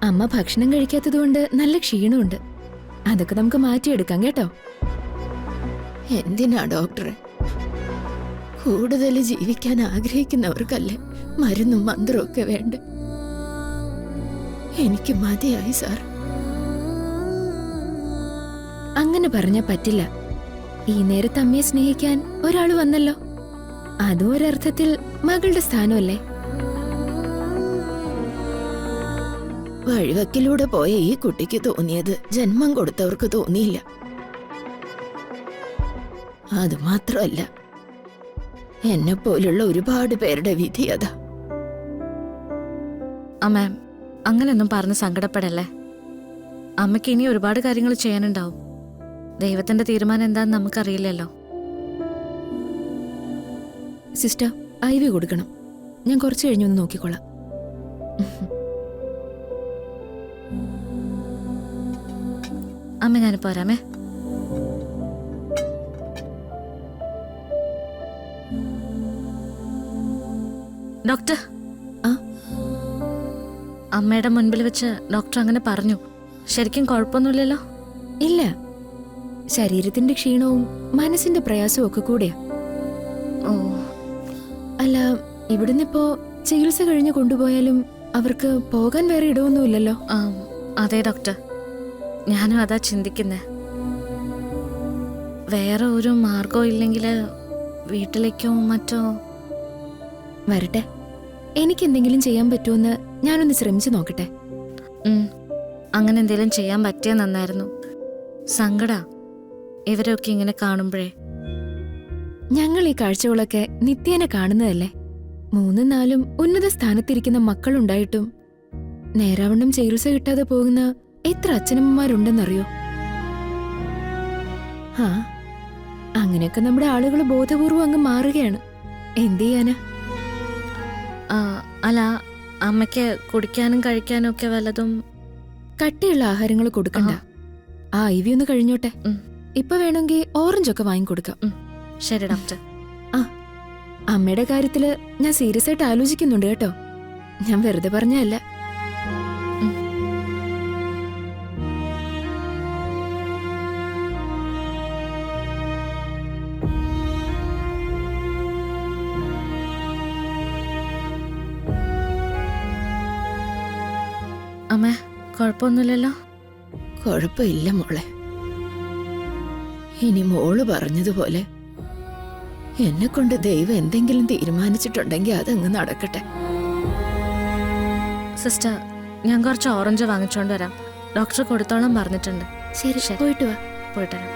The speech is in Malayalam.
അമ്മ ഭക്ഷണം കഴിക്കാത്തതുകൊണ്ട് നല്ല ക്ഷീണമുണ്ട്. അതൊക്കെ നമുക്ക് മാറ്റിയെടുക്കാം കേട്ടോ. എന്തിനാ ഡോക്ടറെ? കൂടുതൽ ജീവിക്കാൻ ആഗ്രഹിക്കുന്നവർക്കല്ലേ മരുന്നും മന്ത്രവും ഒക്കെ വേണ്ട. എനിക്ക് മതിയായി സാർ. അങ്ങനെ പറഞ്ഞാ പറ്റില്ല. ഈ നേരത്ത് അമ്മയെ സ്നേഹിക്കാൻ ഒരാൾ വന്നല്ലോ. അതും ഒരർത്ഥത്തിൽ മകളുടെ സ്ഥാനമല്ലേ? വഴിവക്കിലൂടെ പോയ ഈ കുട്ടിക്ക് തോന്നിയത് ജന്മം കൊടുത്തവർക്ക് തോന്നിയില്ല. അതുമാത്രമല്ല, എന്നെ പോലുള്ള ഒരുപാട് പേരുടെ വിധി അതാ. അമ്മ അങ്ങനെയൊന്നും പറഞ്ഞ് സങ്കടപ്പെടല്ലേ. അമ്മയ്ക്ക് ഇനി ഒരുപാട് കാര്യങ്ങൾ ചെയ്യാനുണ്ടാവും. ദൈവത്തിന്റെ തീരുമാനം എന്താന്ന് നമുക്കറിയില്ലല്ലോ. സിസ്റ്റർ, IV കൊടുക്കണം. ഞാൻ കുറച്ച് കഴിഞ്ഞൊന്ന് നോക്കിക്കോളാം. അമ്മ ഞാൻ പോരാമേ. ഡോക്ടർ, അമ്മയുടെ മുൻപിൽ വെച്ച് ഡോക്ടർ അങ്ങനെ പറഞ്ഞു. ശരിക്കും കുഴപ്പമൊന്നുമില്ലല്ലോ? ഇല്ല, ശരീരത്തിന്റെ ക്ഷീണവും മനസ്സിന്റെ പ്രയാസവും ഒക്കെ കൂടെയാ. ഓ, അല്ല, ഇവിടുന്നിപ്പോ ചികിത്സ കഴിഞ്ഞ് കൊണ്ടുപോയാലും അവർക്ക് പോകാൻ വേറെ ഇടമൊന്നുമില്ലല്ലോ. അതെ ഡോക്ടർ, ഞാനും അതാ ചിന്തിക്കുന്നേ. വേറെ ഒരു മാർഗവും ഇല്ലെങ്കിൽ വീട്ടിലേക്കോ മറ്റോ. വരട്ടെ, എനിക്കെന്തെങ്കിലും ചെയ്യാൻ പറ്റുമെന്ന് ഞാനൊന്ന് ശ്രമിച്ചു നോക്കട്ടെ. അങ്ങനെ എന്തെങ്കിലും ചെയ്യാൻ പറ്റിയ നന്നായിരുന്നു. സങ്കടാ ഇവരൊക്കെ ഇങ്ങനെ കാണുമ്പോഴേ. ഞങ്ങൾ ഈ കാഴ്ചകളൊക്കെ നിത്യേന കാണുന്നതല്ലേ. 3-4 ഉന്നത സ്ഥാനത്തിരിക്കുന്ന മക്കളുണ്ടായിട്ടും നേരാവണ്ണം ചികിത്സ കിട്ടാതെ പോകുന്ന എത്ര അച്ഛനമ്മമാരുണ്ടെന്നറിയോ? ആ, അങ്ങനെയൊക്കെ നമ്മുടെ ആളുകൾ ബോധപൂർവം അങ്ങ് മാറുകയാണ്. എന്ത് ചെയ്യാനാ? അല്ല, അമ്മയ്ക്ക് കുടിക്കാനും കഴിക്കാനും ഒക്കെ വല്ലതും? കട്ടിയുള്ള ആഹാരങ്ങൾ കൊടുക്കണ്ട. ആ IV ഒന്ന് കഴിഞ്ഞോട്ടെ. ഇപ്പൊ വേണമെങ്കിൽ ഓറഞ്ചൊക്കെ വാങ്ങിക്കൊടുക്കാം. ശരി ഡോക്ടർ. അമ്മയുടെ കാര്യത്തില് ഞാൻ സീരിയസ് ആയിട്ട് ആലോചിക്കുന്നുണ്ട് കേട്ടോ. ഞാൻ വെറുതെ പറഞ്ഞല്ല. അമ്മ കുഴപ്പമൊന്നുമില്ലല്ലോ? കുഴപ്പമില്ല മോളെ. ഇനി മോള് പറഞ്ഞതുപോലെ എന്നെ കൊണ്ട് ദൈവം എന്തെങ്കിലും തീരുമാനിച്ചിട്ടുണ്ടെങ്കിൽ അതങ്ങ് നടക്കട്ടെ. സിസ്റ്റർ, ഞാൻ കുറച്ച് ഓറഞ്ച് വാങ്ങിച്ചോണ്ട് വരാം. ഡോക്ടർ കൊടുത്തോളം പറഞ്ഞിട്ടുണ്ട്. ശരി, പോയിട്ട് വാ. പോയിട്ട് വരാം.